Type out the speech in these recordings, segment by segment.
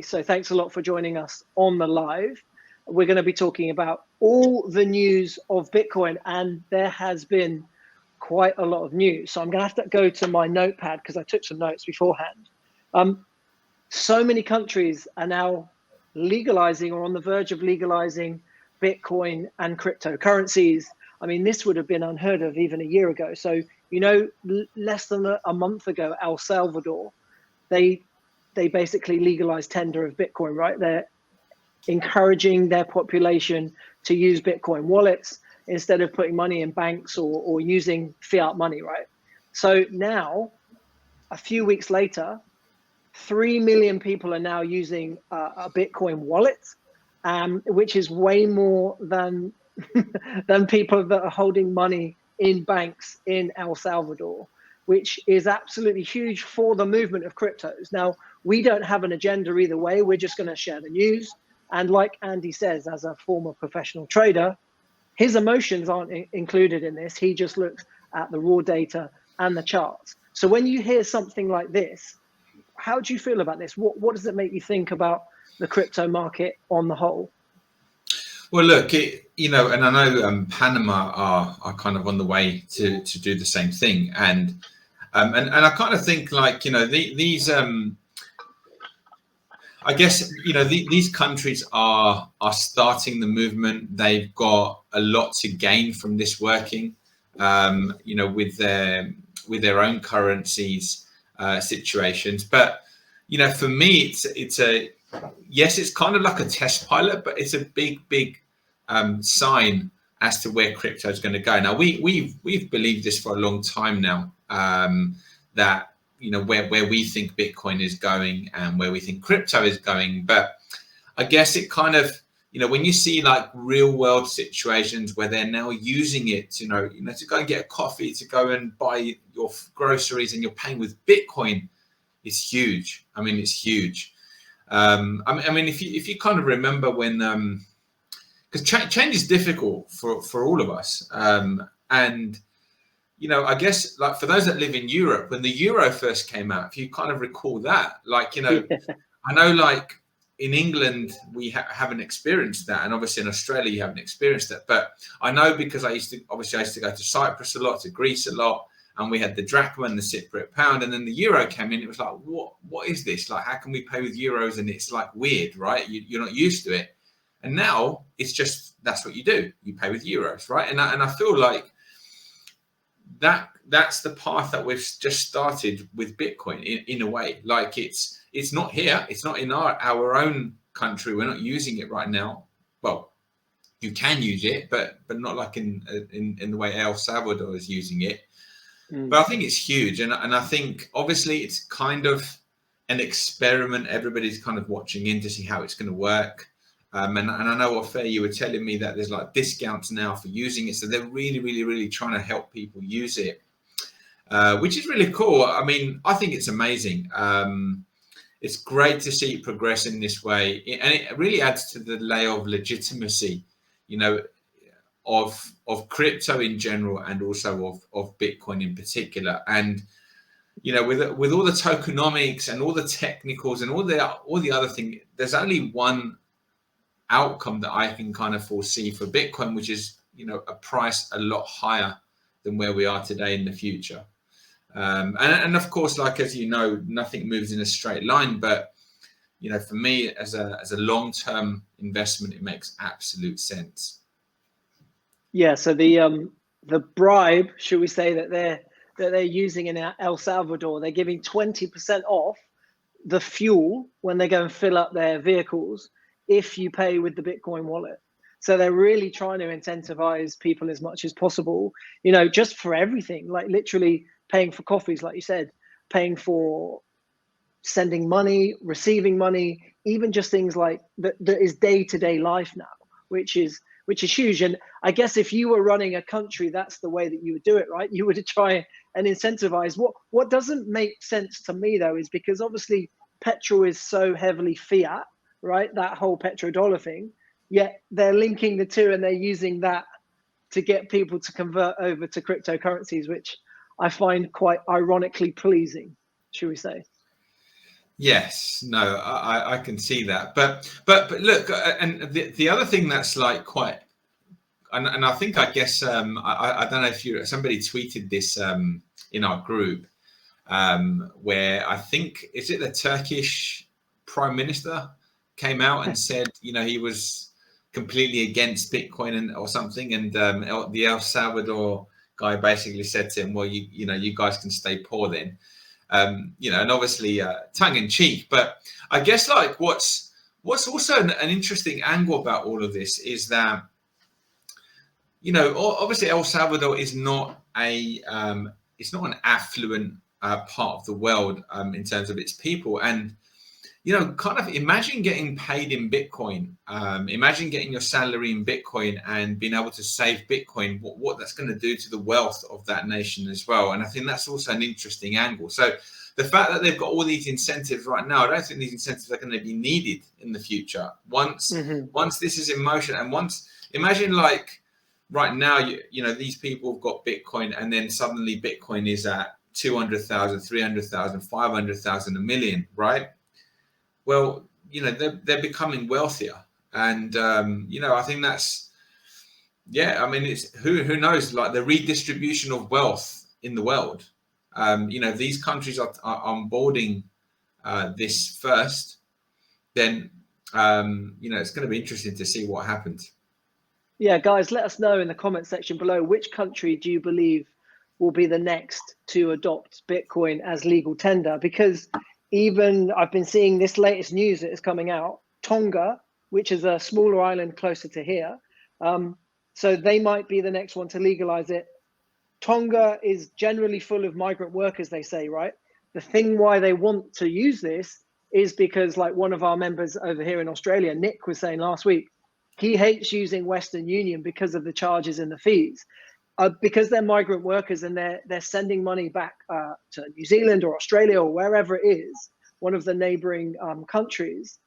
So thanks a lot for joining us on the live. We're going to be talking about all the news of Bitcoin, and there has been quite a lot of news. So I'm going to have to go to my notepad because I took some notes beforehand. So many countries are now legalizing or on the verge of legalizing Bitcoin and cryptocurrencies. I mean, this would have been unheard of even a year ago. So, less than a month ago, El Salvador, they basically legalized tender of Bitcoin, right? They're encouraging their population to use Bitcoin wallets instead of putting money in banks or using fiat money, right? So now, a few weeks later, 3 million people are now using a Bitcoin wallet, which is way more than than people that are holding money in banks in El Salvador, which is absolutely huge for the movement of cryptos. Now, we don't have an agenda either way. We're just going to share the news. And like Andy says, as a former professional trader, his emotions aren't included in this. He just looks at the raw data and the charts. So when you hear something like this, how do you feel about this? What does it make you think about the crypto market on the whole? Well, look, and I know Panama are kind of on the way to do the same thing, and I kind of think like these I guess these countries are starting the movement. They've got a lot to gain from this working, with their own currencies situations. But for me, it's kind of like a test pilot, but it's a big sign as to where crypto is going to go. Now we've believed this for a long time now, that where we think Bitcoin is going and where we think crypto is going. But I guess it kind of when you see like real world situations where they're now using it to go and get a coffee, to go and buy your groceries, and you're paying with Bitcoin, it's huge. I mean, it's huge. I mean, if you kind of remember when, because change is difficult for all of us, and I guess like for those that live in Europe, when the euro first came out, if you kind of recall that, like I know like in England we haven't experienced that, and obviously in Australia you haven't experienced that, but I know because I used to go to Cyprus a lot, to Greece a lot. And we had the drachma and the Cypriot pound, and then the euro came in. It was like, what is this? Like, how can we pay with euros? And it's like weird, right? You're not used to it. And now it's just, that's what you do. You pay with euros, right? And I feel like that's the path that we've just started with Bitcoin in a way. Like it's not here. It's not in our own country. We're not using it right now. Well, you can use it, but not like in the way El Salvador is using it. But I think it's huge, and I think obviously it's kind of an experiment. Everybody's kind of watching in to see how it's going to work. And I know, Fair, you were telling me that there's like discounts now for using it, so they're really, really, really trying to help people use it, which is really cool. I mean, I think it's amazing. It's great to see it progress in this way, and it really adds to the layer of legitimacy, of crypto in general, and also of Bitcoin in particular. And with all the tokenomics and all the technicals and all the other thing, there's only one outcome that I can kind of foresee for Bitcoin, which is a price a lot higher than where we are today in the future. And of course, like as nothing moves in a straight line, but for me as a long-term investment, it makes absolute sense. Yeah, so the bribe, should we say, that they're using in El Salvador, they're giving 20% off the fuel when they go and fill up their vehicles if you pay with the Bitcoin wallet. So they're really trying to incentivize people as much as possible, just for everything, like literally paying for coffees, like you said, paying for sending money, receiving money, even just things like that is day-to-day life now, which is huge. And I guess if you were running a country, that's the way that you would do it, right? You would try and incentivize. What doesn't make sense to me, though, is because obviously petrol is so heavily fiat, right? That whole petrodollar thing, yet they're linking the two and they're using that to get people to convert over to cryptocurrencies, which I find quite ironically pleasing, should we say. Yes, no, I can see that, but look, and the other thing that's like quite, and I think I guess I don't know if somebody tweeted this in our group, where I think, is it the Turkish Prime Minister came out and said, he was completely against Bitcoin or something, and the El Salvador guy basically said to him, well, you guys can stay poor then. And obviously tongue in cheek, but I guess like what's also an interesting angle about all of this is that, obviously El Salvador is not it's not an affluent part of the world in terms of its people, and kind of imagine getting paid in Bitcoin. Imagine getting your salary in Bitcoin and being able to save Bitcoin, what that's going to do to the wealth of that nation as well. And I think that's also an interesting angle. So the fact that they've got all these incentives right now, I don't think these incentives are going to be needed in the future. Once this is in motion, and imagine like right now, these people have got Bitcoin, and then suddenly Bitcoin is at 200,000, 300,000, 500,000, a million, right? Well, they're becoming wealthier, and I think that's, it's who knows, like the redistribution of wealth in the world. These countries are onboarding this first, then it's going to be interesting to see what happens. Yeah, guys, let us know in the comment section below, which country do you believe will be the next to adopt Bitcoin as legal tender? Because even I've been seeing this latest news that is coming out, Tonga, which is a smaller island closer to here, so they might be the next one to legalize it. Tonga is generally full of migrant workers, they say, right? The thing why they want to use this is because, like one of our members over here in Australia, Nick, was saying last week, he hates using Western Union because of the charges and the fees. Because they're migrant workers and they're sending money back to New Zealand or Australia or wherever it is, one of the neighboring countries,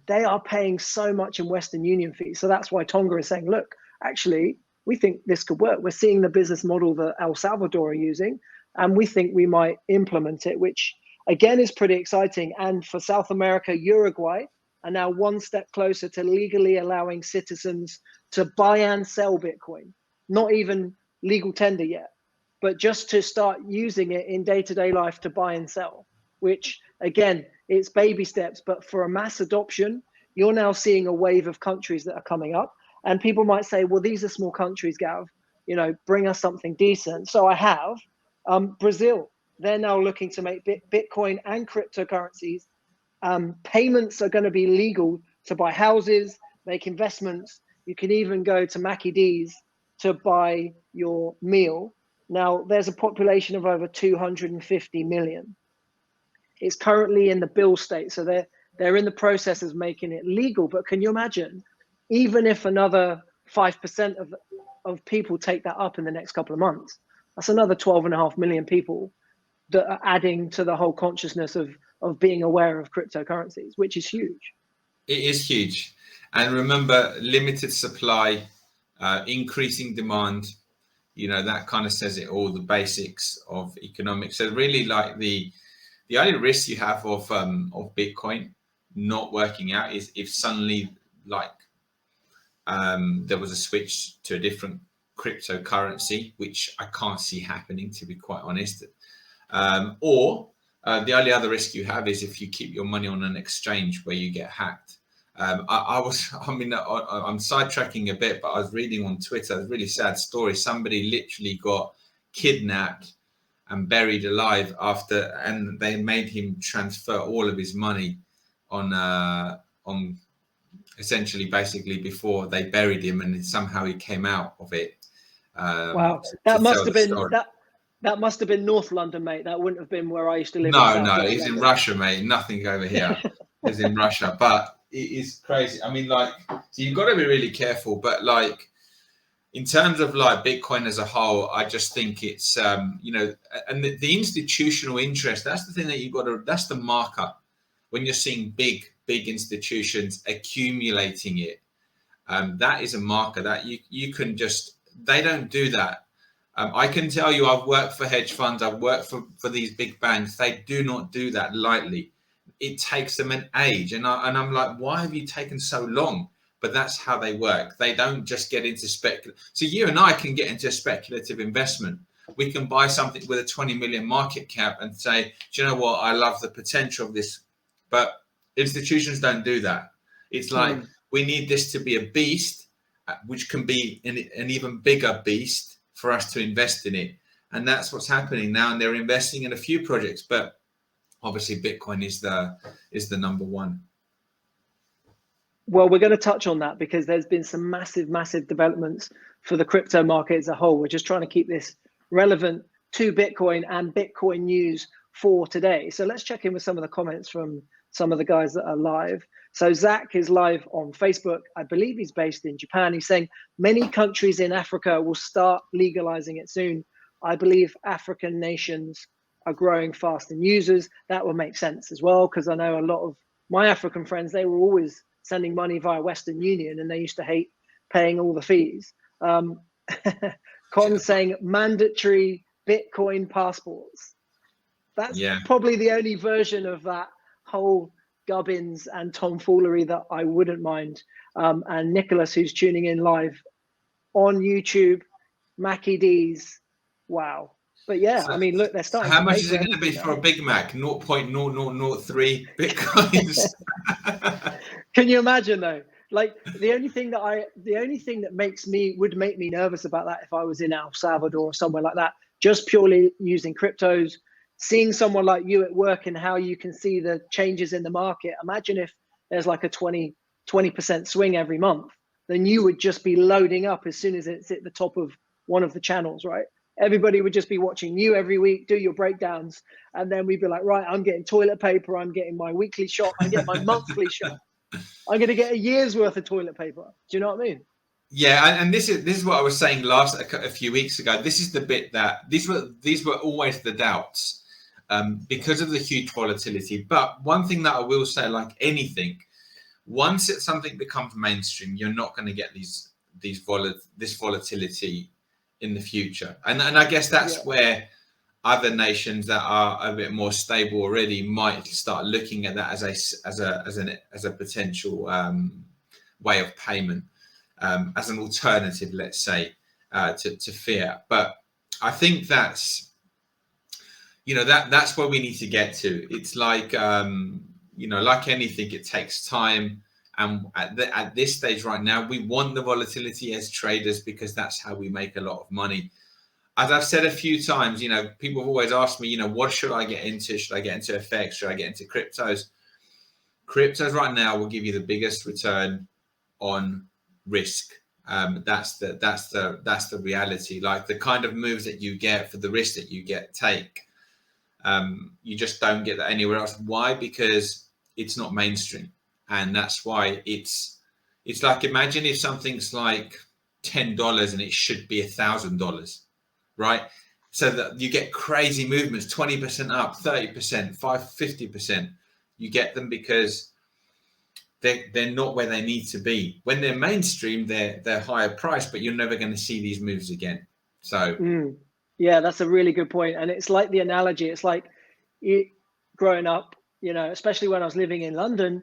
they are paying so much in Western Union fees. So that's why Tonga is saying, look, actually, we think this could work. We're seeing the business model that El Salvador are using, and we think we might implement it, which again is pretty exciting. And for South America, Uruguay are now one step closer to legally allowing citizens to buy and sell Bitcoin. Not even legal tender yet, but just to start using it in day-to-day life to buy and sell, which again, it's baby steps, but for a mass adoption, you're now seeing a wave of countries that are coming up. And people might say, well, these are small countries, Gav, bring us something decent. So I have Brazil. They're now looking to make Bitcoin and cryptocurrencies. Payments are going to be legal to buy houses, make investments. You can even go to Mackie D's to buy your meal. Now, there's a population of over 250 million. It's currently in the bill state, so they're in the process of making it legal. But can you imagine, even if another 5% of people take that up in the next couple of months, that's another 12.5 million people that are adding to the whole consciousness of being aware of cryptocurrencies, which is huge. It is huge. And remember, limited supply, increasing demand, that kind of says it all, the basics of economics. So really, like the only risk you have of Bitcoin not working out is if suddenly there was a switch to a different cryptocurrency, which I can't see happening, to be quite honest. Or the only other risk you have is if you keep your money on an exchange where you get hacked. I'm sidetracking a bit, but I was reading on Twitter a really sad story. Somebody literally got kidnapped and buried alive and they made him transfer all of his money on essentially basically before they buried him, and somehow he came out of it. Wow, that must have been North London, mate. That wouldn't have been where I used to live. No, he's in Russia, mate. Nothing over here. He's in Russia, but it is crazy. I mean, so you've got to be really careful. But in terms of Bitcoin as a whole, I just think it's and the institutional interest. That's the thing that that's the marker when you're seeing big institutions accumulating it. That is a marker that you can just. They don't do that. I can tell you, I've worked for hedge funds. I've worked for these big banks. They do not do that lightly. it takes them an age. And I'm like, why have you taken so long? But that's how they work. They don't just get into So you and I can get into a speculative investment. We can buy something with a 20 million market cap and say, do you know what? I love the potential of this. But institutions don't do that. It's like, we need this to be a beast, which can be an even bigger beast for us to invest in it. And that's what's happening now. And they're investing in a few projects, but obviously Bitcoin is the number one. Well, we're going to touch on that because there's been some massive developments for the crypto market as a whole. We're just trying to keep this relevant to Bitcoin and Bitcoin news for today. So let's check in with some of the comments from some of the guys that are live. So Zach is live on Facebook. I believe he's based in Japan. He's saying many countries in Africa will start legalizing it soon. I believe African nations are growing fast in users. That would make sense as well, because I know a lot of my African friends, they were always sending money via Western Union and they used to hate paying all the fees. Con saying mandatory Bitcoin passports. That's probably the only version of that whole gubbins and tomfoolery that I wouldn't mind. And Nicholas, who's tuning in live on YouTube, Mackie D's, wow. But yeah, so, I mean, look, they're starting. How much is it going to be for a Big Mac? 0.0003 Bitcoins. Can you imagine though? Like the only thing that would make me nervous about that if I was in El Salvador or somewhere like that, just purely using cryptos, seeing someone like you at work and how you can see the changes in the market. Imagine if there's like a 20% swing every month, then you would just be loading up as soon as it's at the top of one of the channels, right? Everybody would just be watching you every week, do your breakdowns. And then we'd be like, right, I'm getting toilet paper. I'm getting my weekly shop. I'm getting my monthly shop. I'm going to get a year's worth of toilet paper. Do you know what I mean? Yeah. And this is what I was saying a few weeks ago. This is the bit that these were always the doubts because of the huge volatility. But one thing that I will say, like anything, once something becomes mainstream, you're not going to get this volatility in the future. And I guess that's where other nations that are a bit more stable already might start looking at that as a potential way of payment, as an alternative, let's say, to fiat. But I think that's where we need to get to. It's like like anything, it takes time. And at this stage right now, we want the volatility as traders because that's how we make a lot of money. As I've said a few times, people have always asked me, what should I get into? Should I get into FX? Should I get into cryptos? Cryptos right now will give you the biggest return on risk. That's the reality. Like the kind of moves that you get for the risk that you take, you just don't get that anywhere else. Why? Because it's not mainstream. And that's why it's like, imagine if something's like $10 and it should be $1,000, right? So that you get crazy movements, 20% up, 30%, 50%. You get them because they're not where they need to be. When they're mainstream, they're higher price, but you're never going to see these moves again. So yeah, that's a really good point. And it's like the analogy. It's like growing up, especially when I was living in London,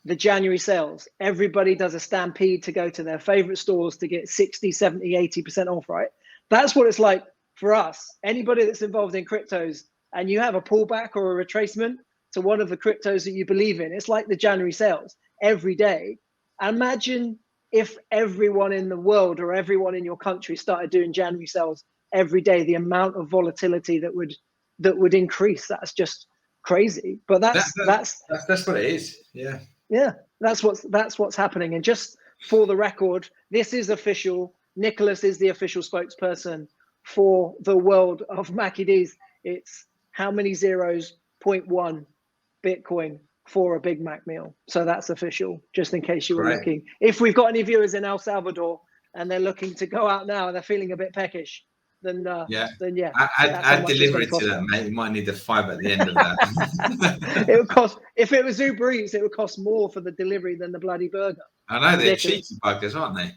the January sales, everybody does a stampede to go to their favorite stores to get 60, 70, 80% off, right? That's what it's like for us. Anybody that's involved in cryptos and you have a pullback or a retracement to one of the cryptos that you believe in, it's like the January sales every day. Imagine if everyone in the world or everyone in your country started doing January sales every day, the amount of volatility that would increase. That's just crazy. But that's what it is. Yeah. Yeah, that's what's happening. And just for the record, this is official. Nicholas is the official spokesperson for the world of Mackie D's. It's how many zeros? 0.1 Bitcoin for a Big Mac meal. So that's official, just in case you were looking. If we've got any viewers in El Salvador and they're looking to go out now and they're feeling a bit peckish, then add delivery to that, mate. You might need a 5 at the end of that. It would cost, if it was Uber Eats, it would cost more for the delivery than the bloody burger. I know, they're cheeky buggers, aren't they?